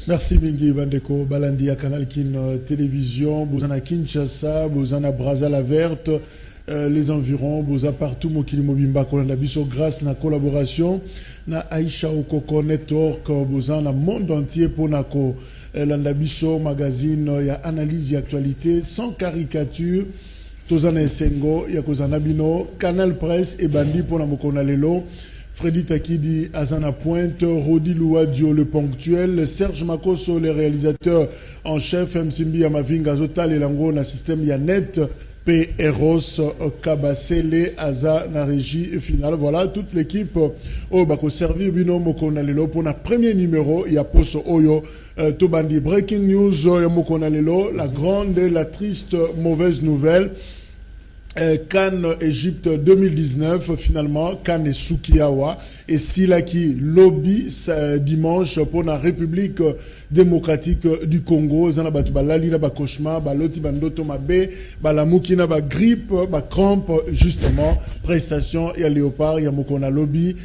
Merci Mingi Bandeko, Balandi à Canal Kin Télévision, Bozana Kinshasa, Bozana Braza la Verte, les environs, Boza partout, Mokili Mobimba, Kolandabiso, grâce à la collaboration, na Aïcha Okoko Network, Bozana monde entier pour Nako, Landabiso Magazine, il y a analyse et actualité, sans caricature, Tozana Sengo, Yakozana Bino, Canal Presse et Bandi pour Namokona Lelo. Freddy Takidi, Azana Pointe, Rodi Louadio, le ponctuel, Serge Makoso, le réalisateur en chef, Msimbi Amavinga, Zotal et Lango, na système Yanet, P. Eros, Kabasele, Aza, na régie finale. Voilà, toute l'équipe au Bako servir Bino Mokonalelo pour notre premier numéro. Il y a Poso Oyo, Tobandi. Breaking news, Mokonalelo, la grande et la triste mauvaise nouvelle. Cannes Égypte 2019 finalement Cannes et Sukiawa et Silaki lobby dimanche pour la République démocratique du Congo zana batu balali na ba cauchemar baloti bandoto mabe balamukina ba grippe ba crampe justement prestation ya léopard ya mokona lobby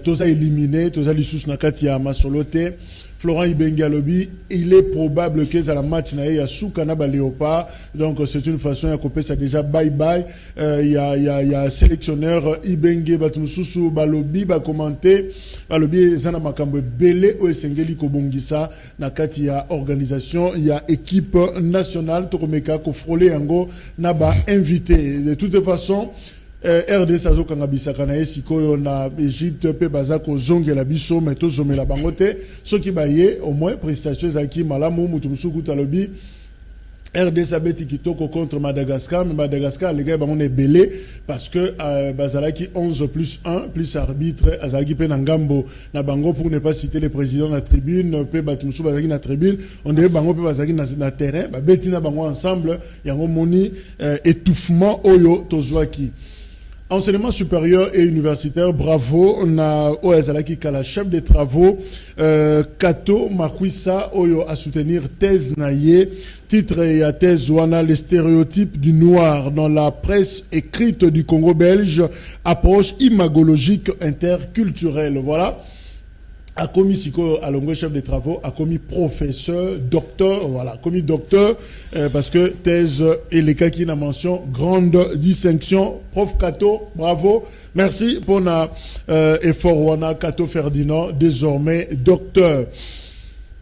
toza éliminé toza lisusu na kati ya masolote. Florent Ibengi Alobi, il est probable que ça la match na ya Soukana ba Léopard. Donc c'est une façon à couper ça déjà bye bye. Il y a sélectionneur Ibengi Batumususu Balobi ba commenter. Balobi zana makambo belé o esengeli ko bongisa na kati ya organisation, il y a équipe nationale Tokomeka ko frôler yango na ba invité. De toute façon RDC azo kangabisa kana esikoyo na Égypte pe bazako zongela biso mais to zomela bangote soki baye au moins prestations zaki malamu mutu musuku talobi RDC abeti kitoko contre Madagascar mais Madagascar les gars on est belé parce que bazalaki 11 plus 1 plus arbitre azaki pe na ngambo na bango pour ne pas citer le président na tribune pe batumusu bazaki na tribune on devait bango pe bazaki na terrain ba beti na bango ensemble yango moni étouffement oyo tozwaki. Enseignement supérieur et universitaire, bravo. On a Oezalaki Kala, chef des travaux, Kato Makwissa, Oyo à soutenir thèse naye. Titre et à thèse Ouana, les stéréotypes du noir dans la presse écrite du Congo belge, approche imagologique interculturelle. Voilà. A commis Siko Alongo, chef de travaux, a commis professeur, docteur, voilà, commis docteur, parce que thèse et les cas qui n'a mention, grande distinction. Prof Kato, bravo, merci pour notre effort, Wana Kato Ferdinand, désormais docteur.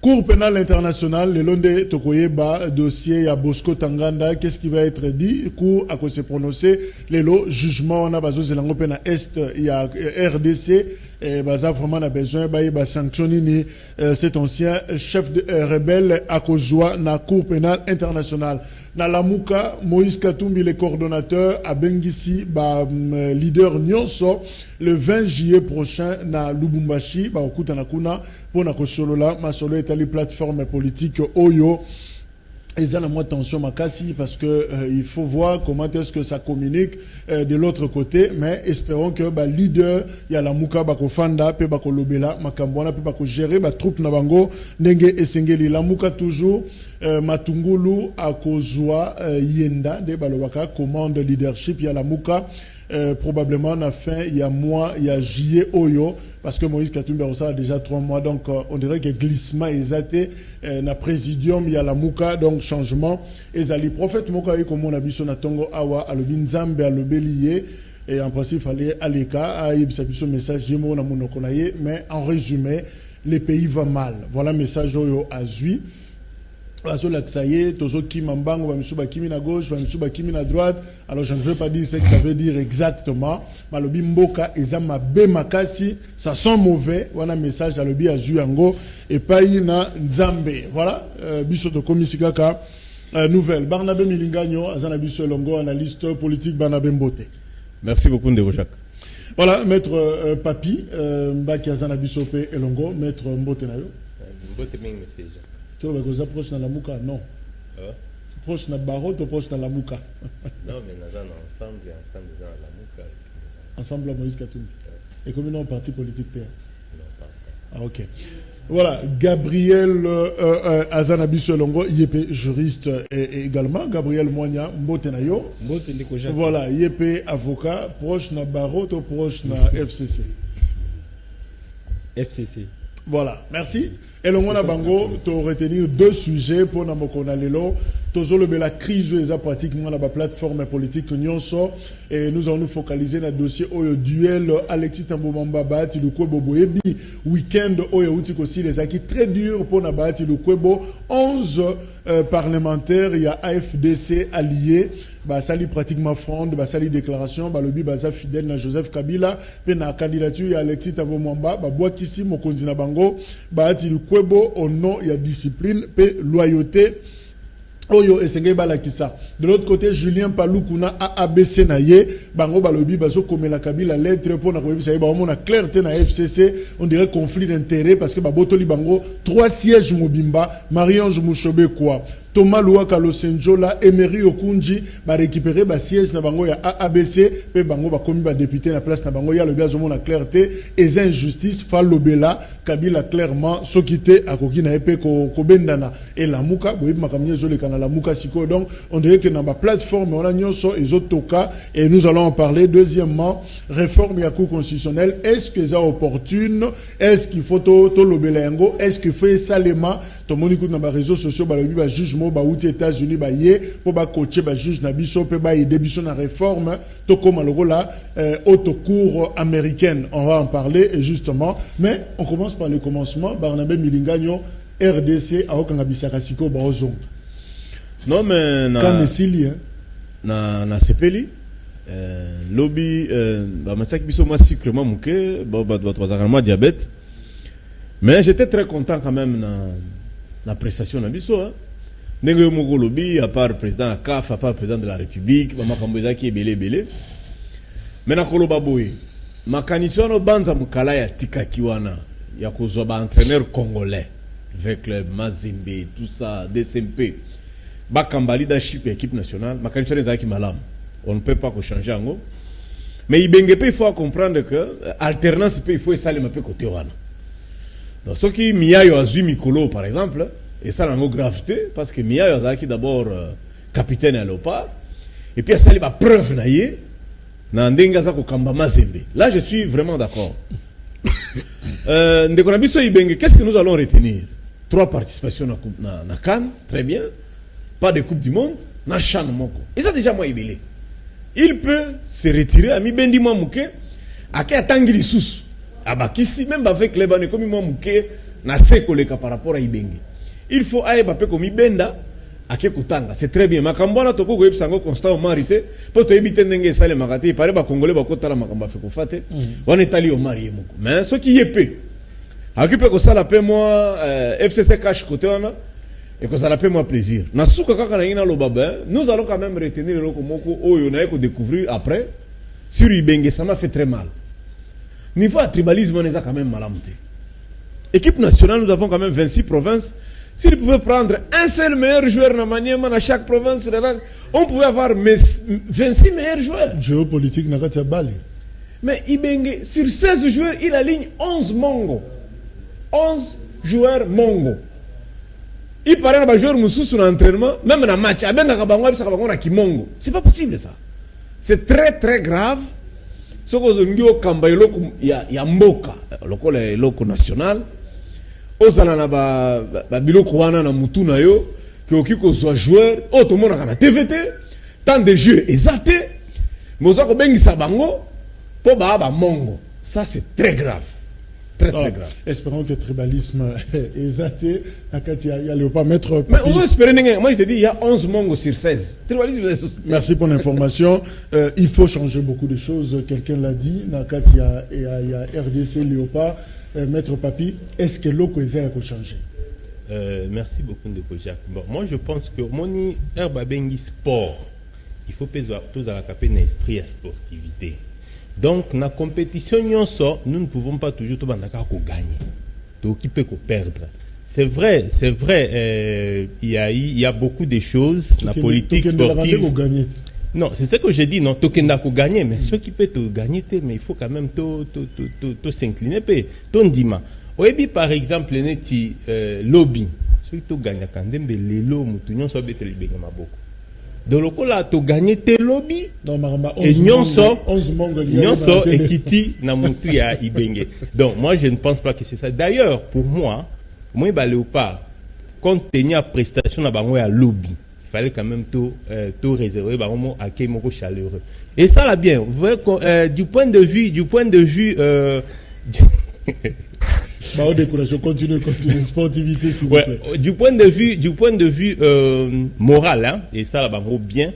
Cour pénale internationale, le Londe Tokoyeba, dossier à Bosco Tanganda, qu'est-ce qui va être dit? Cour à quoi se prononcer, les lots, jugement, on a bazo Zelango Pena Est, il y a RDC, et baza vraiment a besoin, ba sanctionner cet ancien chef de rebelle à Kozwa, na Cour pénale internationale. Na Lamuka, Moïse Katumbi, le coordonnateur, à Bengisi, leader Nyonso, le 20 juillet prochain, na Lubumbashi, au Kutanakuna, pour na Kosolola, ma solo est allé plateforme politique Oyo. Et ça, la moins tension makasi parce que il faut voir comment est-ce que ça communique de l'autre côté. Mais espérons que leader, il y a la Mouka bako fanda, pe bako lobela, makambwana, pe bako gérer ba troupe na bango, nenge esengeli la Mouka toujours. Matungulu akozwa yenda de balobaka commande leadership, il y a la Mouka. Probablement à la fin, il y a mois, il y a juillet Oyo, parce que Moïse Katumbi a déjà 3 mois, donc on dirait que glissement est athée, na présidium, il y a la Mouka, donc changement. Et Zali, prophète Mouka, comme on a vu son atongo awa, alobin zambe, alobeliye, et en principe, il fallait aller à son message, mais en résumé, les pays vont mal. Voilà le message Oyo Azui. ça y est, tozo kim mbango, bamisuba kimi na gauche, bamisuba kimi na droite. Alors je ne veux pas dire ce que ça veut dire exactement. Malobi mboka ezama be makasi, ça sent mauvais. Voilà un message dans le bi azuyango et pas na nzambe. Voilà, biso to komisikaka nouvelle. Barnabé Milingagno, azana biso longo analyste politique Barnabé Mbote. Merci beaucoup Ndeko Jacques. Voilà, maître Papi, Mbaki azana biso pe elongo, maître Mbote na yo. Mbote mingi message. Tu vas vous approcher dans la mouka? Non. Proche dans Baro, tu proche dans la mouka. Non, mais nous sommes ensemble dans la mouka. Ensemble à Moïse Katoum. Et comme nous, parti politique terre. Non, pas encore. Ah, ok. Voilà, Gabriel Azanabi Solongo, IEP juriste et également. Gabriel Moigna, Mbotenayo. Voilà, IEP avocat, proche na Baro, tu proche na FCC. FCC. Voilà, merci. Et le monde bango, tu retenir deux sujets pour na mokona lelo. Toujours le la crise est pratiquement la plateforme politique nyonso et nous allons nous focaliser sur le dossier au duel Alexis Tambomamba Bahati Lukwebo Boyebi week-end oyo outi aussi les acquis très durs pour na Bahati Lukwebo 11 parlementaires il y a AFDC alliés bah sali pratiquement fronde bah sali déclaration bah lobi baza fidèle na Joseph Kabila pe na candidature ya Alexis Tambomamba bah boakisi mokonzi na bango Bahati Lukwebo au nom il y a discipline pe loyauté. Oyo esenge balakisa. De l'autre côté, Julien Paloukuna a ABC naye, bango balobi baso komela Kabila lettre pour na koyebisa ye ba on a clarté na FCC, on dirait conflit d'intérêt parce que ba botoli bango 3 sièges mobimba, Marie-Ange Mouchobe quoi. Thomas Louaka Losenjola, Emery Okunji, ba récupérer ba siège na bango ya ABC, pe bango ba komi ba député na place na bango ya le biazo na clarté, et injustice falobela, Kabila clairement sokité akoki na epé ko bendana et la muka boyebi makamye zo le kana la muka siko donc on dirait que dans ma plateforme on a nyonso ezotoka et nous allons en parler. Deuxièmement, réforme ya cour constitutionnelle, est-ce que c'est opportune, est-ce qu'il faut to lobela yango, est-ce que fait salema to moniku na ba réseaux sociaux ba lobi ba jugement ba outi États-Unis ba yé pour ba coacher ba juge na biso pe ba aider biso na réforme to comme le là haute cour américaine, on va en parler et justement mais on commence par le commencement. Barnabé Milingagno RDC a okanga bisaka siko ba ozong. Non mais na sepeli lobby ba masaki biso ma sucre ma muke ba trois diabète mais j'étais très content quand même la prestation na biso hein. Ndenge moko lobby à part président CAF à part président de la République ba makambo ezaki belé mais na koloba boye makanisi no banza mukala ya tikaki wana ya kozwa ba entraîneur congolais avec club Mazembe tout ça DCMP bakamba leadership équipe nationale makanisi ezaki malamu on ne peut pas changer ango mais il faut comprendre que alternance il faut ça le peu côté wana donc ce qui Miayo azui Mikolo par exemple et ça l'ango gravité parce que Miayo azaki d'abord capitaine à Léopard et puis ça va preuve naie na ndenga za ko kamba Mazembe. Là je suis vraiment d'accord. Ndeko na biso ibenge, qu'est-ce que nous allons retenir? 3 participations na CAN, très bien. Pas de Coupe du Monde, na CHAN moko. Et ça déjà moi ibele. Il peut se retirer à mi bendi moi muke ake atangi lisusu. Abakisi même avec les banés comme moi muke na seko leka par rapport à ibenge. Il faut aille pape comme ibenda ake kutanga. C'est très bien. Makambo na toko ko yebsango constat au marité po to ebite ndenge sale makati pare ba congolais ba kotala makamba fe ko fate. On est allé au marié moko. Mais ce qui yepé akipe ko sala pe moi FCC cash côté wana et que ça la fait moi plaisir. Nasuka kaka na ina lo baba, nous allons quand même retenir le moko oyo na ko découvrir après sur Ibenge, ça m'a fait très mal. Niveau à tribalisme on est quand même malamté. Équipe nationale, nous avons quand même 26 provinces. S'ils pouvaient prendre un seul meilleur joueur dans chaque province, on pouvait avoir 26 meilleurs joueurs. Géopolitique n'a pas balé. Mais Ibenge, sur 16 joueurs, il aligne 11 Mongo. 11 joueurs Mongo. Il paraît que les joueurs sont sur l'entraînement, même dans le match. C'est pas possible ça. C'est très très grave. Ce qu'il y a Mboka, le loko national. Ozala na biloko wana na mutu na yo que okiko soit joueur tout le monde a TVT tant de jeux exaltés mais ozako bengisa bango po ba mongo, ça c'est très grave très très grave. Espérons que le tribalisme est zaté. Il y a le pas mettre. Mais on va espérer. Moi, je te dis, il y a 11 mongos sur 16. Tribalisme. Merci pour l'information. Il faut changer beaucoup de choses. Quelqu'un l'a dit. Il y a RDC Léopard. Maître Papi, est-ce que l'eau a changé? Merci beaucoup, Ndeko Jacques. Bon, moi, je pense que mon herbe bengi sport, il faut que tous à un esprit à sportivité. Donc, dans la compétition, nous ne pouvons pas toujours gagner. Donc, qui peut perdre. C'est vrai, il y a beaucoup de choses, la politique sportive. Non, c'est ce que j'ai dit, non, Tokenda ko gagner, mais ceux qui peuvent te gagner, mais il faut quand même s'incliner, dima. Oebi par exemple, neti lobby, ceux qui gagnent quand même les lots, mutunyon so betel benga maboko. Donc le là to gagner tes lobby, et nyonso ekiti na mutu ya ibenge. Donc moi je ne pense pas que c'est ça. D'ailleurs, pour moi ba Léopard, compte tenu à prestation na bango ya lobby. Il fallait quand même tout réserver à qui est chaleureux. Et ça là bien, vous voyez du point de vue continue sportivité s'il vous plaît. Du point de vue moral, hein, et ça là bien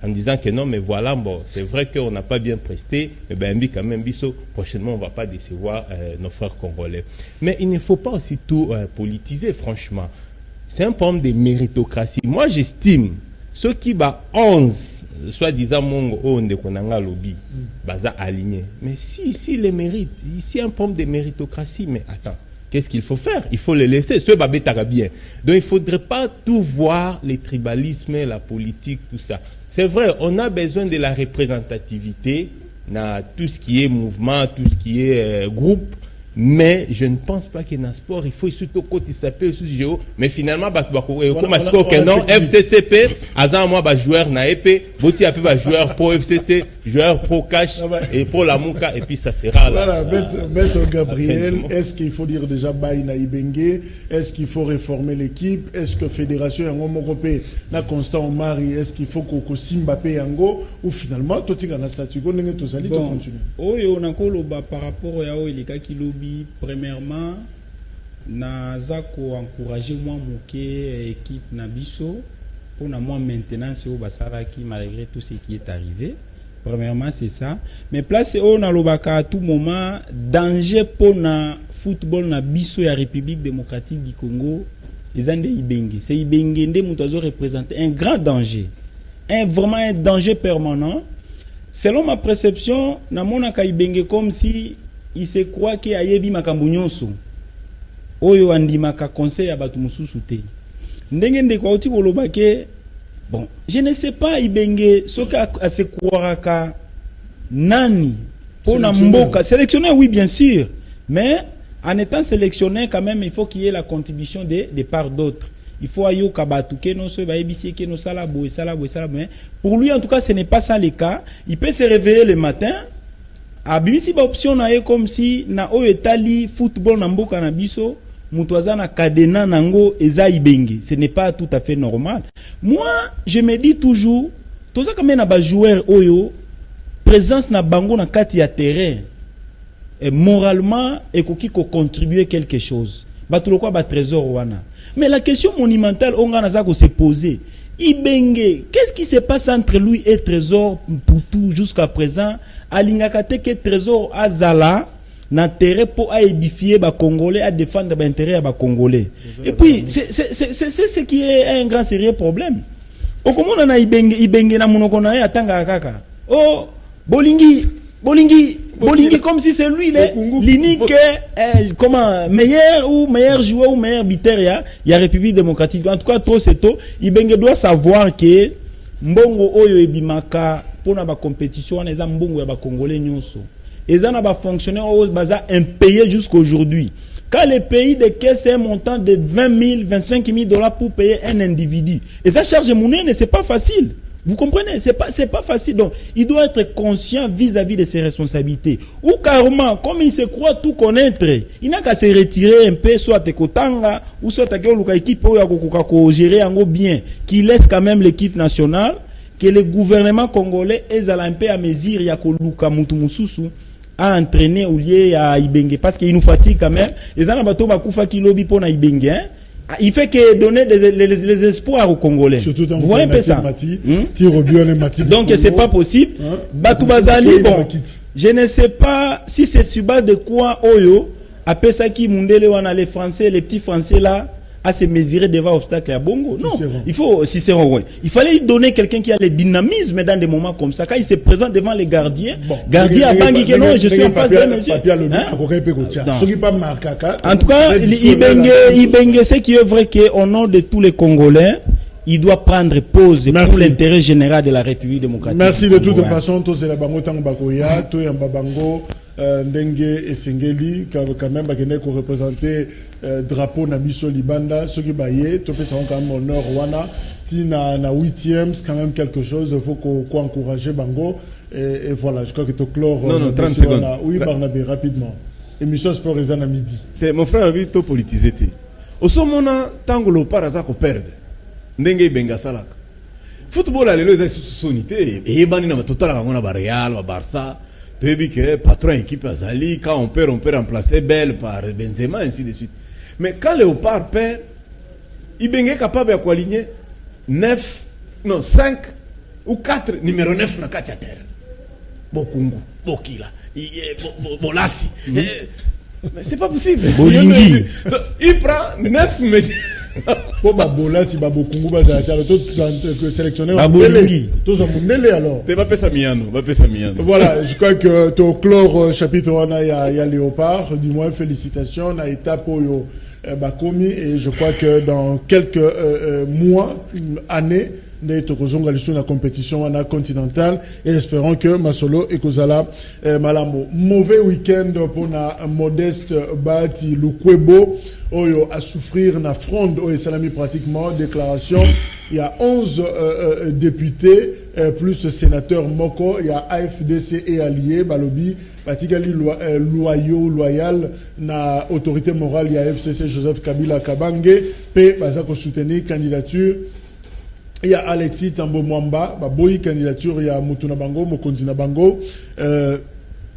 en disant que non mais voilà bon, c'est vrai qu'on n'a pas bien presté, mais ben quand même prochainement on va pas décevoir nos frères congolais. Mais il ne faut pas aussi tout politiser franchement. C'est un problème de méritocratie. Moi, j'estime ceux qui bat 11, soi-disant mongo onde konanga lobby, baza aligné. Mais si les méritent, ici un problème de méritocratie, mais attends, qu'est-ce qu'il faut faire? Il faut les laisser, ceux babé bien. Donc il faudrait pas tout voir, les tribalismes, la politique, tout ça. C'est vrai, on a besoin de la représentativité, dans tout ce qui est mouvement, tout ce qui est groupe. Mais je ne pense pas qu'il y ait un sport, il faut surtout côté s'appelle sous géo, mais finalement comme FCCP, azan moi joueur na épée, boti a peu joueur pro FCC, joueur pro cash et pour la Mouka et puis ça sera là. Voilà, Maître Gabriel, est-ce qu'il faut dire déjà bail na Ibenge, est-ce qu'il faut réformer l'équipe, est-ce que fédération yango mokopé na Constant Omari, est-ce qu'il faut ko Simbappé yango ou finalement tout na statut ko ndenge to sali to continuer. Oyo na koloba par rapport ya oilika kilo. Premièrement, naza ko encourager moi moké équipe Nabiso pour na moi maintenance au basaraki malgré tout ce qui est arrivé. Premièrement, c'est ça. Mais place on a lobaka à tout moment danger pour na football Nabiso ya République démocratique du Congo. Ezande Ibenge. C'est Ibenge nde mutazo représenter un grand danger. Vraiment un danger permanent. Selon ma perception, na mona ka Ibenge comme si il se croit que ayebi makambo nyonso oyo andimaka conseil ya batu mususu te ndenge ndeko oti koloba ke bon je ne sais pas Ibenge soka a se croiraka nani pona mboka sélectionneur oui bien sûr mais en étant sélectionné quand même il faut qu'il y ait la contribution de part d'autres. Il faut ayo kabatu ke non so ba ebisi ke no sala boy mais pour lui en tout cas ce n'est pas ça le cas. Il peut se réveiller le matin abisi ba option na comme si na oyo etali football na mboka na biso mutoaza na kadena nango eza Ibenge. Ce n'est pas tout à fait normal. Moi je me dis toujours toza quand même na ba joueur oyo présence na bango na kati ya terrain et moralement ekoki ko contribuer quelque chose batuloko ba trésor wana. Mais la question monumentale on a za ko se poser Ibenge, qu'est-ce qui se passe entre lui et Trésor pour tout jusqu'à présent? Alingakate que Trésor azala na terre pour édifier ba Congolais, à défendre ba intérêt à ba Congolais. Et puis c'est ce qui est un grand sérieux problème. Au comment on a Ibenge na monoko na ya tanga kaka. Oh bolingi comme si c'est lui l'unique meilleur joueur ou meilleur buteur il y a République démocratique. En tout cas trop c'est tôt Ibenge doit savoir que mbongo oyo ebimaka pona ba compétition on eza mbongo ya ba congolais nyonso eza na ba fonctionnaires au baza impayés jusqu'aujourd'hui. Quand le pays de caisse un montant de 20 000 25 000 dollars pour payer un individu et ça charge monnaie c'est pas facile. Vous comprenez? C'est pas facile. Donc, il doit être conscient vis-à-vis de ses responsabilités. Ou carrément, comme il se croit tout connaître, il n'a qu'à se retirer un peu, soit à Kotanga, ou soit à l'équipe pour gérer en bien, qui laisse quand même l'équipe nationale, que le gouvernement congolais est un peu à mesure, il y a Koluka Mutumususu, à entraîner au lieu à Ibenge parce qu'il nous fatigue quand même. Les gens bateau bakufa qui lobby pour na Ibenge. Hein? Il fait que donner les espoirs aux Congolais. Surtout dans vous voyez un peu ça. Donc c'est pas possible. Batou Bazali, bon, je ne sais pas si c'est sur base de quoi Oyo après ça qui Mundele wana les Français, les petits Français là à se mesurer devant obstacle à Bongo. Non, il faut Cicéron, ouais. Il fallait donner quelqu'un qui a le dynamisme dans des moments comme ça. Quand il se présente devant les gardiens, gardien à Bangui que non, je suis en face d'un monsieur. En tout cas, Ibenge, c'est qui est vrai qu'au nom de tous les Congolais, il doit prendre pause pour l'intérêt général de la République démocratique. Merci de toute façon. Tous c'est la bango tango bakoya, tous yamba bango ndenge et sengeli quand même bakene ko représenter drapeau na biso libanda ceux qui baillé tout fait ça quand même honneur wana tina na 8e c'est quand même quelque chose il faut qu'on encourager bango et voilà je crois que to clore non 30 secondes oui Barnabé rapidement émission sport à midi mon frère a vu to politisé au somona tango lo paraza ko perdre ndenge benga salaka football a les sonité et bani na totala ngona ba Real ba Barça tu dis que patron équipe azali quand on peut remplacer Bell par Benzema ainsi de suite mais quand Léopard perd il est capable de aligner 5 ou 4 numéro 9 na kati ya terre Bokungu Bokila Bolasi mais c'est pas possible Bolingi il prend 9 mais pour Babola si Babokungu bazata que sélectionner Babolingi tous en mundele alors tu vas passer miano voilà je crois que to clore chapitre on a ya Léopard du moins félicitations na étape yo bakomi et je crois que dans quelques mois années nous tokozonga lisu na compétition wana continentale et espérons que Masolo et Kozala malamo mauvais week-end pour na Modeste Bati Lukwebo oyo à souffrir na fronde oyo salami pratiquement déclaration il y a 11 députés plus sénateur moko il y a AFDC et alliés balobi batikali loyal na autorité morale il y a FCC Joseph Kabila Kabange pe bazako soutenir candidature il y a Alexis Tambo Mwamba baboyi candidature il y a Mutuna Bango Mokonzi na Bango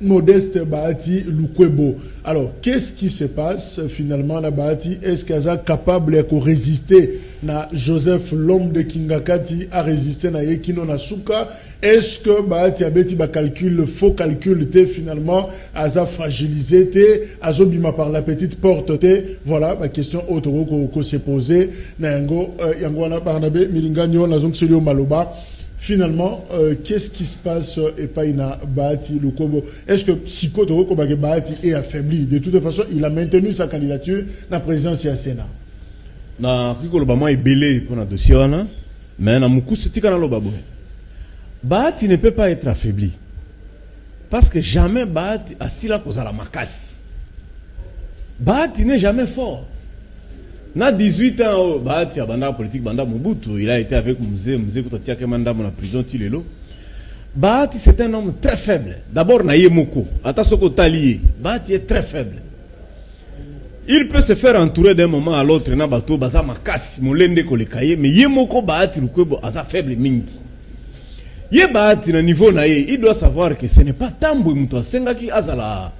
Modeste Bahati Lukwebo. Alors, qu'est-ce qui se passe finalement na Bahati? Est-ce qu'elle est capable de résister na Joseph l'homme de Kingakati a résisté na Yekino na Souka? Est-ce que Bahati a beti ba calcul, faux calcul te finalement a fragilisé te, a bima par la petite porte te? Voilà ma question autour qu'on s'est posée. Na yango na Barnabé Milinganyo na zone Solio Maloba. Finalement, qu'est-ce qui se passe et pas ina Bahati Lukwebo? Est-ce que Siko Toko Bahati est affaibli? De toute façon, il a maintenu sa candidature na présidence à Sénat. Na kiko lo bama ebelé pour na dossier wana, mais na mukusu tika na lo babo. Bahati ne peut pas être affaibli. Parce que jamais Bahati asila kozala makasi. Bahati n'est jamais fort. Na 18 ans, Bahati a banda politique, banda Mobutu, il a été avec Mzee Koutatia Kemanda dans la prison Tilelo. Bahati c'est un homme très faible. D'abord na Yemoko, atasoko talié. Bahati est très faible. Il peut se faire entourer d'un moment à l'autre na bato baza makasi, molende kolekaye, mais Yemoko Bahati Lukwebo asa faible mingi. Ye Bahati na niveau na ye, il doit savoir que ce n'est pas Tambwe muto asengaki azala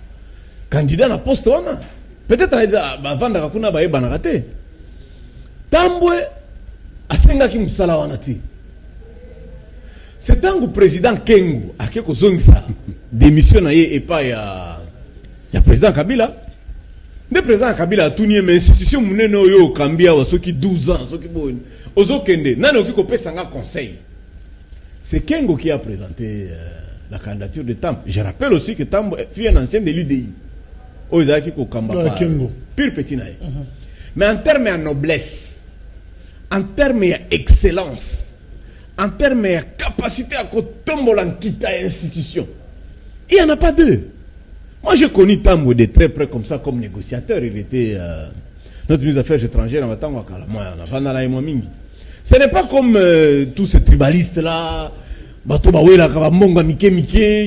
candidat na poste wana. Peut-être avant d'akuna baye banakate. Tambwe asengaki musala wana ti. C'est tangu président Kengu akeko zongisa démission na ye et pas ya président Kabila. Le président Kabila a tout nié mais institution munene oyo kambia wa soki 12 ans soki boni. Ozokende nani okiko pesanga conseil. C'est Kengu qui a présenté la candidature de Tambwe. Je rappelle aussi que Tambwe fut un ancien de l'UDI. Ozaki ko kamba Kengu. Pure petit naï. Mais en termes de noblesse, en termes d'excellence, en termes de capacité à tomber en quitter institution, il n'y en a pas deux. Moi, j'ai connu Tambwe de très près comme ça, comme négociateur. Il était notre ministre des Affaires étrangères en Tango Kala. Ce n'est pas comme tous ces tribalistes-là,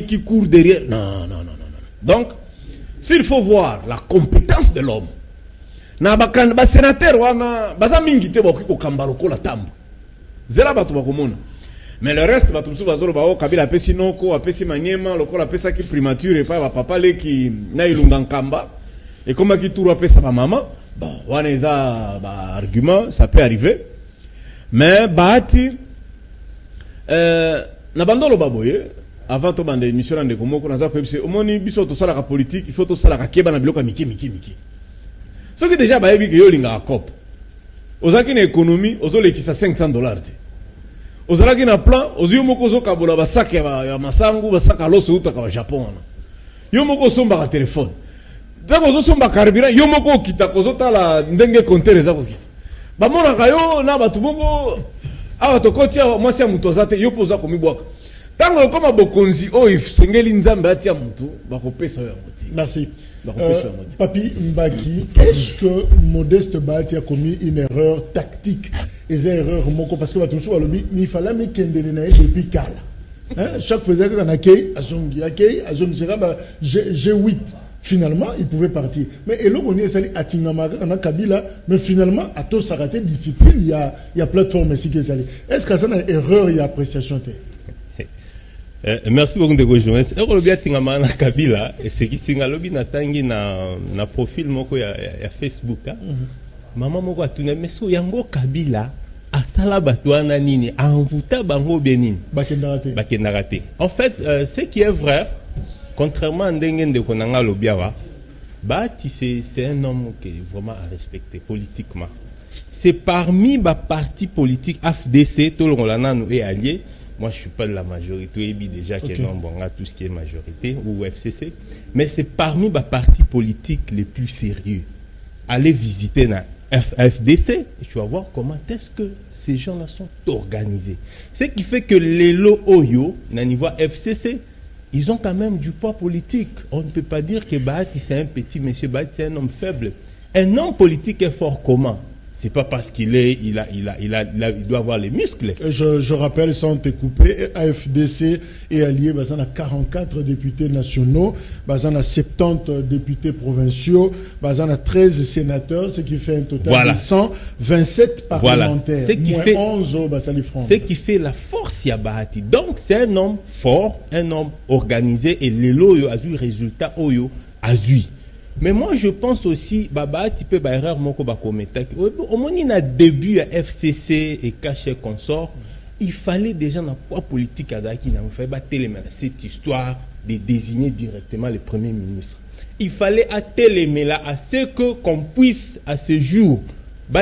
qui courent derrière. Non. Donc, s'il faut voir la compétence de l'homme, na ba sénateur wana baza mingi te ba ko kambalo ko la Tambwe. Zela bato ba komona. Mais le reste, bato musu bazolo bao Kabila apesi noko, apesi Maniema, lokola apesa ki primature et pas papa le qui na ilunga nkamba. Et comme qui tour apesa ba maman, bon, wana eza ba argument, ça peut arriver. Mais Bahati na bandolo baboye avant to bande émission de komoko naza ko ebise omoni biso to sala ka politique, il faut to sala ka keba na biloko miki. Ce qui déjà ba ebi que yo linga cop. Ozaki na économie, ozolekisa $500 te. Ozalaki na plan, oziyo moko zo kabola basaka ya masangu, basaka loso uta ka Japon wana. Yo moko somba ka téléphone. Dako zo somba carburant, yo moko kita ko zo tala ndenge compteur za ko kita. Ba mona ka yo na batu moko awa to kotia mwasi ya muto zate yo poza ko mibwaka. Tango koma bokonzi o sengeli nzambe atia mutu bakopesa yo moti. Merci. Papi Mbaki, est-ce que Modeste Bahati a commis une erreur tactique? Et une erreur moko parce que il fallait me kendelenaye depuis Kala. Chaque fois qu'on a accueil, Azongi, G8. Finalement, il pouvait partir. Mais Elo Boni est à Tingamaka, on a Kabila, mais finalement, à tout s'arrêter discipline, il y a plateforme ici qui est allé. Est-ce que ça a une erreur et appréciation? Merci beaucoup de vos journalistes. Et on Tingamaka na Kabila, et c'est qui singalobi na tangi na profil moko ya Facebook. Maman moko atuna meso yango Kabila asala batwana nini envuta bango benini bakendarate. En fait, ce qui est vrai, contrairement à Ndengen de Konanga Lobiawa, Bahati c'est un homme qui est vraiment à respecter politiquement. C'est parmi les partis politiques AFDC, tout le monde est allié. Moi, je ne suis pas de la majorité, et déjà qu'il y a tout ce qui est majorité, ou FCC. Mais c'est parmi les partis politiques les plus sérieux. Allez visiter la FDC et tu vas voir comment est-ce que ces gens-là sont organisés. Ce qui fait que les lots Oyo, au niveau FCC, ils ont quand même du poids politique. On ne peut pas dire que Bahati c'est un petit monsieur, Bahati c'est un homme faible. Un homme politique est fort comment? C'est pas parce qu'il doit avoir les muscles. Je rappelle, sans te couper, AFDC est allié, on a 44 députés nationaux, on a 70 députés provinciaux, on a 13 sénateurs, ce qui fait un total de 127 parlementaires. Ce qui fait 11 ce qui fait la force à Bahati. Donc c'est un homme fort, un homme organisé, et les lots a eu résultat oyo a eu. Mais moi, je pense aussi, Baba, tu peux erreur mon commettre. Au moment où il a début à FCC et caché consort, il fallait déjà dans quoi politique à qui n'a fait cette histoire de désigner directement le premier ministre. Il fallait atteler là à ce que qu'on puisse à ce jour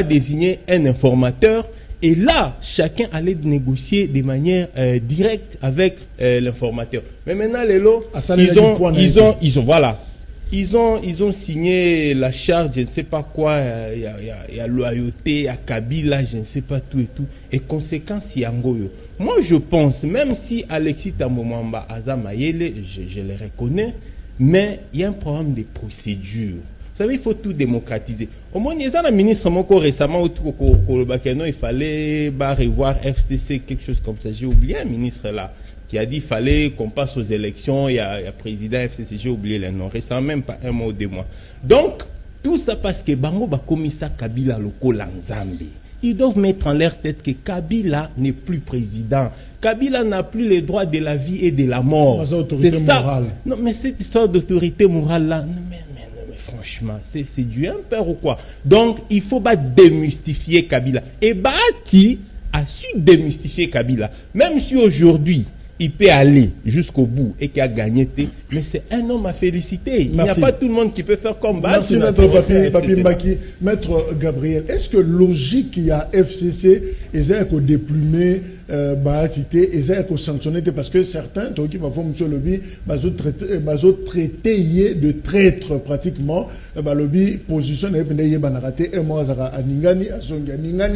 désigner un informateur. Et là, chacun allait négocier de manière directe avec l'informateur. Mais maintenant, les lots, ils ont voilà. Ils ont signé la charte, je ne sais pas quoi, il y a loyauté, il y a Kabila, je ne sais pas tout et tout. Et conséquence, il y a Ngoyo. Moi, je pense, même si Alexis Tambomamba, Azamayele, je les reconnais, mais il y a un problème de procédure. Vous savez, il faut tout démocratiser. Au moins, il y a un ministre récemment, il fallait revoir FCC, quelque chose comme ça. J'ai oublié un ministre là, qui a dit qu'il fallait qu'on passe aux élections. Il y a président FCC, j'ai oublié le nom, récemment, même pas un mois ou 2 mois. Donc, tout ça parce que Bango va commissaire Kabila loko Lanzambi. Ils doivent mettre en leur tête que Kabila n'est plus président. Kabila n'a plus les droits de la vie et de la mort. C'est ça. Morale. Non, mais cette histoire d'autorité morale là, mais franchement, c'est du impère ou quoi? Donc, il faut démystifier Kabila. Et Bahati a su démystifier Kabila. Même si aujourd'hui, il peut aller jusqu'au bout et qui a gagné, mais c'est un homme à féliciter. Il n'y a pas tout le monde qui peut faire comme Bahati. Merci, Maître Papi Mbaki. Maître Gabriel, est-ce que logique il y a FCC et ça qu'on déplumer Bahati et ça qu'on sanctionner parce que certains, donc qui va faire monsieur lobby, traité de traître pratiquement, lobby position et banarate et moi à Ningani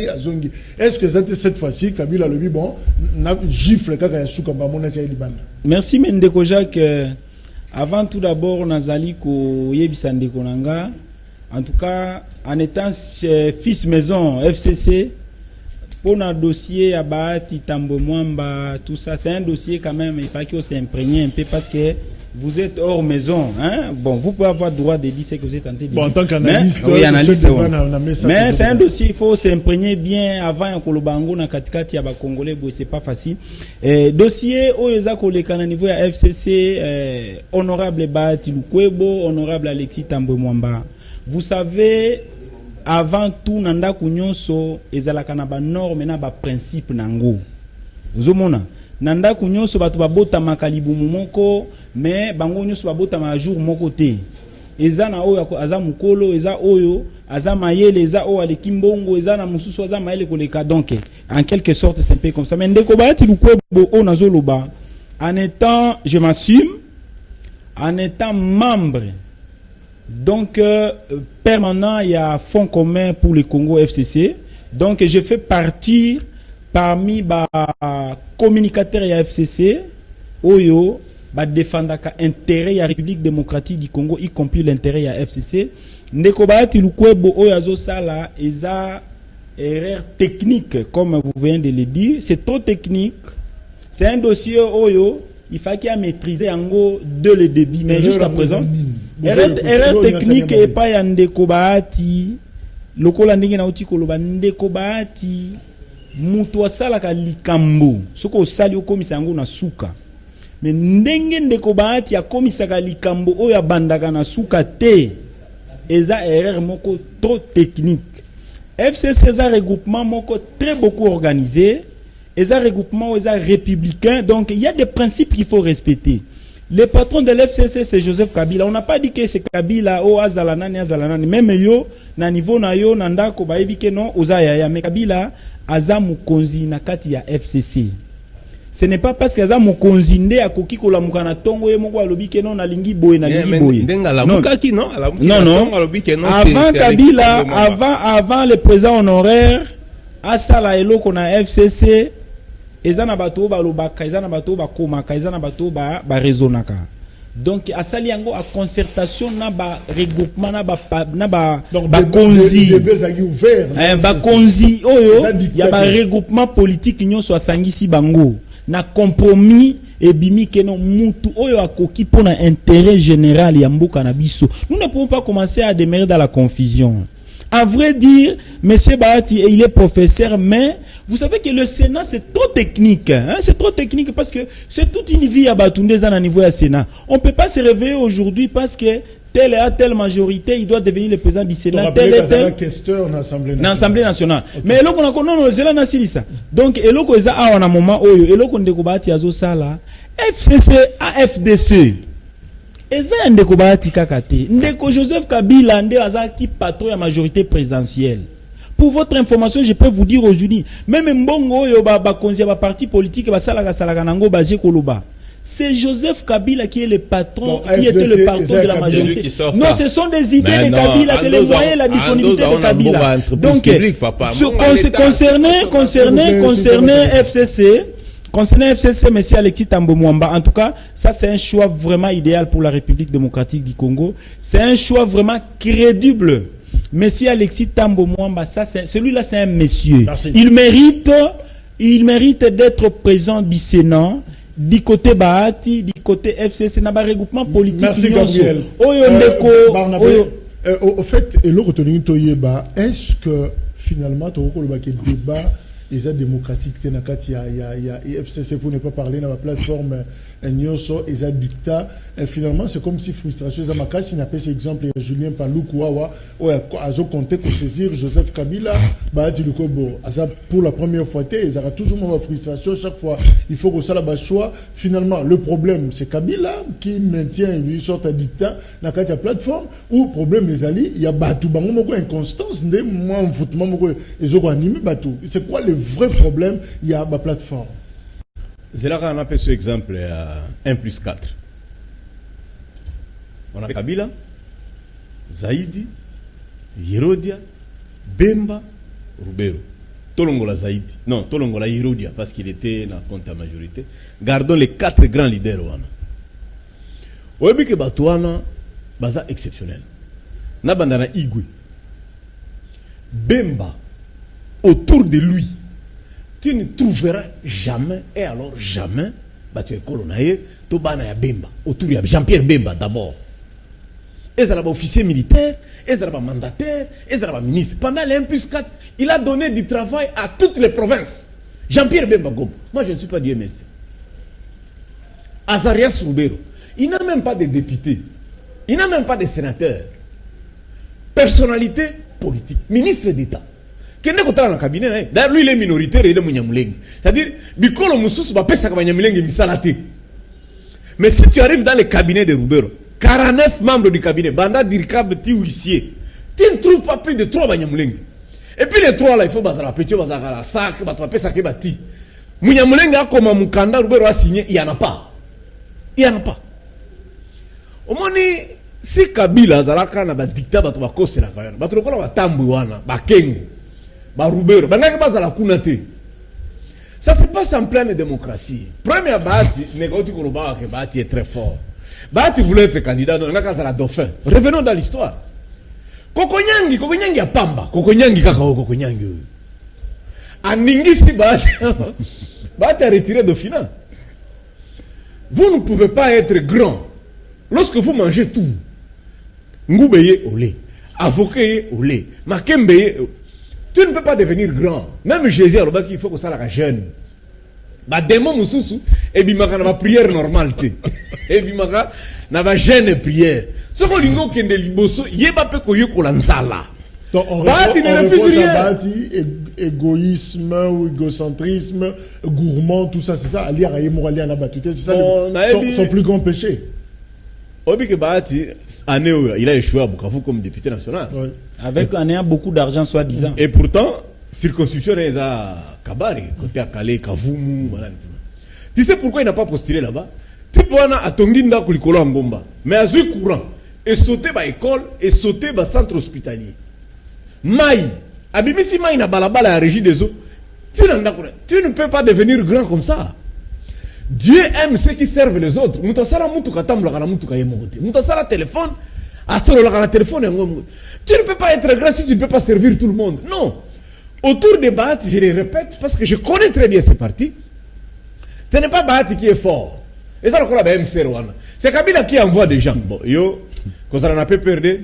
à Zongi. Est-ce que cette fois-ci Kabila lobby bon n'a gifle kaka suka ba mona kay libanda. Merci Mendeko Jacques. Avant tout d'abord Nazali ko yebisa ndeko nanga. En tout cas, en étant fils maison FCC pour un dossier à Bahati Tambomamba, tout ça, c'est un dossier quand même, il faut qu'on s'imprègne un peu parce que vous êtes hors maison, hein? Bon, vous pouvez avoir droit de dire ce que vous êtes en train de dire. Bon, en tant qu'analyste, oui, analyste, on a mis ça mais toujours c'est un dedans. dossier, il faut s'imprégner bien avant un kolobango na katikati ya ba Congolais, bon, c'est pas facile. Dossier oyoza koleka na niveau ya FCC, honorable Bahati Lukwebo, honorable Alexis Tambwe Mwamba. Vous savez, avant tout nanda kunyonso ezalaka na ba norme na ba principe nango. Vous mona nanda kunyonso batu babota makalibu moko mais bango nyonso babota ma jour moko te. Eza na oyo aza mukolo, eza oyo aza mayele, eza oyo alekimbongo, eza na mususu aza mayele koleka. Donc en quelque sorte c'est un peu comme ça. Mais ndeko Bahati Lukwebo o nazoloba en étant, je m'assume, en étant membre donc permanent, il y a fonds commun pour le Congo FCC. Donc je fais partie parmi les communicateurs ya FCC oyo ba défendaka intérêt ya République démocratique du Congo, y compris l'intérêt ya FCC. Ndeko Bahati Lukwebo oyo azo sala eza erreur technique comme vous venez de le dire, c'est trop technique. C'est un dossier oyo il faut qu'il y ait maîtrisé en gros de le débit, mais jusqu'à présent erreur technique et pas ya Ndeko Bahati lokola ndenge na uti koloba Ndeko Bahati mutu asalaka likambo soko osali okomisa yango na suka, mais ndenge Ndeko Bahati akomisaka likambo oyo abandaka na suka te eza erreur moko trop technique. FCC eza regroupement moko très beaucoup organisé, eza regroupement eza républicain, donc il y a des principes qu'il faut respecter. Le patron de l'FCC c'est Joseph Kabila. On n'a pas dit que c'est Kabila o azalanani même yo na niveau na yo nandako baebi ke non ozaya mais Kabila aza mukonzi na kati ya FCC. Ce n'est pas parce que aza mukonzi nde akoki kolamuka na tongo ye moko alobi ke non na lingi boye na lingi boye. Non. Avant Kabila, avant le président honoraire asala eloko na FCC, ezana bato balobaka, ezana bato bakomaka, ezana bato ba raisonnaka. Donc asali yango a concertation na ba regroupement na ba konzi ba konzi oyo ya ba regroupement politique nyonso asangisi bango na compromis et bimi keno mutu oyo akoki pona intérêt général ya mboka na biso. Nous ne pouvons pas commencer à demeurer dans la confusion. À vrai dire, monsieur Bahati, il est professeur, mais vous savez que le Sénat, c'est trop technique. Hein? C'est trop technique parce que c'est toute une vie à Batunde à niveau du Sénat. On ne peut pas se réveiller aujourd'hui parce que telle et telle majorité, il doit devenir le président du Sénat. Tel et tel. L'Assemblée nationale. Okay. Mais eloko na non, c'est là na silisa. Donc eloko eza a na moment oyo, eloko Ndeko Bahati azo sala, FCC AFDC. Eza Ndeko Bahati kakate. Ndeko Joseph Kabila nde azaki patron ya majorité présidentielle. Pour votre information, je peux vous dire aujourd'hui, même mbongo yo ba konzi ba parti politique ba salaka nango ba je koloba. C'est Joseph Kabila qui est le patron, qui était le patron de la majorité. Non, ce sont des idées de Kabila, c'est les moyens, la disponibilité de Kabila. Donc, concernant FCC, monsieur Alexis Tambwe Mwamba, en tout cas, ça c'est un choix vraiment idéal pour la République démocratique du Congo. C'est un choix vraiment crédible. Monsieur Alexis Tambwe Mwamba, celui-là c'est un monsieur. Merci. Il mérite d'être président du Sénat. Du côté Bahati, du côté FCC, n'a pas regroupement politique. Merci Gabriel. Au fait, est-ce que finalement, tu as le débat les démocratiques, il y a FCC pour ne pas parler dans la plateforme Nyoso, ils ont dictat. Finalement, c'est comme si frustration, ils ont il n'y a pas cet exemple, Julien Palou, Kouawa, ils ont compté pour saisir Joseph Kabila, Bahati Lukwebo. Pour la première fois, ils ont toujours une frustration chaque fois. Il faut que ça la choix. Finalement, le problème, c'est Kabila qui maintient une sorte de dictat dans la plateforme, ou le problème, les alliés, il y a Batou, Bango, inconstance, moi, en foot, ils ont animé Batou. C'est quoi le vrai problème? Il y a ma plateforme. C'est là qu'on appelle ce exemple 1+4. On a Kabila, Zaidi, Hirodia, Bemba, Rubero. Tolongola Zaidi. Non, Tolongola Hirodia, parce qu'il était dans la compte à majorité. Gardons les 4 grands leaders. Oyebi ke Batouana, baza exceptionnel. Nabandana Igwe. Bemba, autour de lui, tu ne trouveras jamais, et alors jamais, bato ekolo na ye to bana ya Bemba autour ya Jean-Pierre Bemba d'abord. Ezala ba officier militaire, ezala ba mandataire, ezala ba ministre. Pendant les 1+4, il a donné du travail à toutes les provinces. Jean-Pierre Bemba Gombo. Moi je ne suis pas du MLC. Azarias Roubero, il n'a même pas de député. Il n'a même pas de sénateur. Personnalité politique, ministre d'État. Qui n'est pas dans le cabinet. D'ailleurs, lui, il est minoritaire et il est Mouniamoulengue. C'est-à-dire, Bikolo Moussous va pas sa Mouniamoulengue misalate. Mais si tu arrives dans le cabinet de Roubero, 49 membres du cabinet, Banda Dirkab, ti huissier, tu ne trouves pas plus de 3 Mouniamoulengue. Et puis les 3 là, il faut bazala petit, bazala la sac, bazala sa kebati. Mouniamoulengue a comme Moukanda, Roubero a signé, il n'y en a pas. Il n'y en a pas. Au moins, si Kabila zalaka na ba dictat bato bakose la kaya bato lokola batambu wana bakengo ba Roubero banaka bazala kuna te. Ça se passe en pleine démocratie. Premier Bahati négoti koloba que Bahati est très fort. Bahati voulait être candidat dans ngaka zala dauphin. Revenons dans l'histoire. Kokonyangi ya pamba Kokonyangi kaka Kokonyangi aningisi Bahati Bahati a retiré dauphinat. Vous ne pouvez pas être grand lorsque vous mangez tout. Ngoubeye au lait, avocat au lait, Makembeye. Tu ne peux pas devenir grand. Même Jésus, il faut que ça la jeune. Bah démon mususu et bimaka na prière normale té. Et bimaka na ba jeune prière. Ce qu'on lingo kende liboso yeba pe ko yekola nzala. Donc on refuse rien. Égoïsme ou égocentrisme, gourmand, tout ça, c'est ça. Ali Araye Morali en abattuté, c'est ça son plus grand péché. Obi que Bahati, il a échoué à Bukavu comme député national. Ouais. Avec beaucoup d'argent, soi-disant. Et pourtant, circonscription est à Kabari, côté à Calais, Kavumu, voilà. Tu sais pourquoi il n'a pas postulé là-bas? Tu peux aller à Tonginda Kulikolo Ngomba, mais à Zui courant, et sauter par école, et sauter par centre hospitalier. Maï, Abimisi Maï n'a pas la régie des eaux. Tu ne peux pas devenir grand comme ça. Dieu aime ceux qui servent les autres. Mutasara mutuka tambla kana mutuka yemogote. Mutasara téléphone, asolo la kana téléphone yango. Tu ne peux pas être grand si tu ne peux pas servir tout le monde. Non. Autour des Bahati, je les répète parce que je connais très bien ces partis. Ce n'est pas Bahati qui est fort. Et ça le MC Rwanda. C'est Kabila qui envoie des gens. Bon, yo, quand ça n'a pas perdu,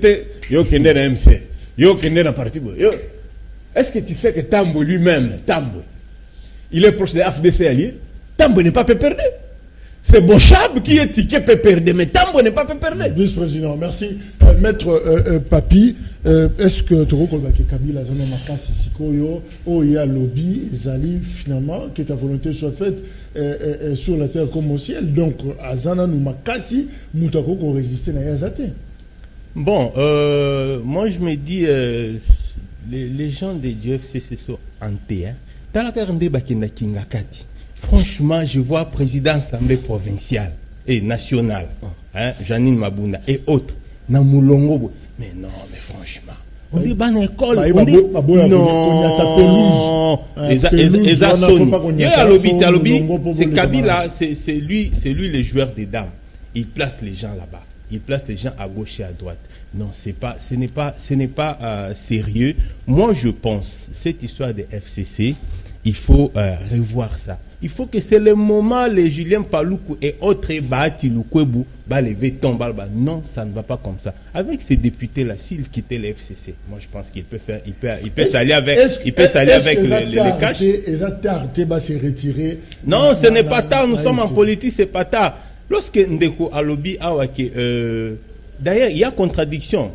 yo kende na MC. Yo kende na parti bo. Yo. Est-ce que tu sais que Tambo lui-même, Tambo, il est proche de FDC allié? Tambo n'est pas péperdé. C'est Bochab qui est ticket péperdé, mais Tambo n'est pas péperdé. Vice-président, merci. Maître Papi, est-ce que tu reconnais que Kabila zone makasi sikoyo o ya lobby ezali finalement que ta volonté soit faite sur la terre comme au ciel. Donc azana nous makasi mutako ko résister na yazate. Bon, moi je me dis les gens de DFCC sont hantés hein. Dans la terre de Bakina Kingakati. Franchement, je vois président assemblée provinciale et nationale, hein, Janine Mabunda et autres, Namulongo. Mais non, mais franchement, on dit ban école, on dit non. C'est Kabila, c'est lui le joueur des dames. Il place les gens là-bas. Il place les gens à gauche et à droite. Non, ce n'est pas sérieux. Moi, je pense cette histoire de FCC, il faut revoir ça. Il faut que c'est le moment, les Julien Paloukou et autres Bahati Lukwebo, lever ton bal. Non, ça ne va pas comme ça. Avec ces députés-là, s'ils quittaient le FCC, moi je pense qu'il peut faire, il peut s'allier avec, les caches. Non, ce n'est pas tard. Nous sommes en politique, c'est pas tard. Lorsque Ndeko Alobi Awake, d'ailleurs, il y a contradiction.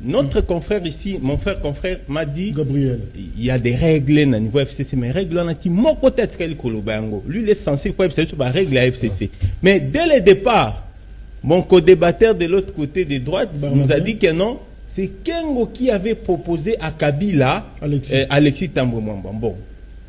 Notre confrère ici, mon frère confrère m'a dit, Gabriel, il y a des règles au niveau FCC, mais règles on a dit, mon côté est Kolobango. Lui, il est censé faire FCC sur la règle à FCC. Mais dès le départ, mon co-débatteur de l'autre côté de droite nous a dit que non, c'est Kengo qui avait proposé à Kabila, Alexis Tambwe Mwamba. Bon,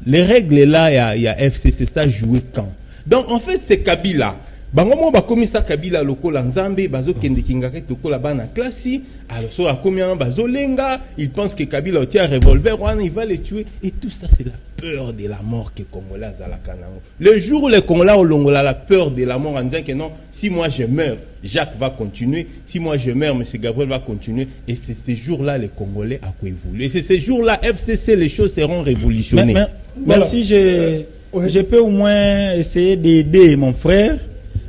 les règles là, il y a FCC, ça joué quand? Donc en fait, c'est Kabila. Bangomo ba komisa Kabila lokola Nzambe bazo kende kingaka lokola bana classe alors so a combien bazo lenga il pense que Kabila tient un revolver il va les tuer et tout ça c'est la peur de la mort que Congolais zalaka nango. Le jour où les Congolais ont longola la peur de la mort en disant que non, si moi je meurs Jacques va continuer, si moi je meurs monsieur Gabriel va continuer et c'est ces jours-là les Congolais a quoi évoluer et c'est ces jours-là FCC les choses seront révolutionnées. Merci Ouais. Je peux au moins essayer d'aider mon frère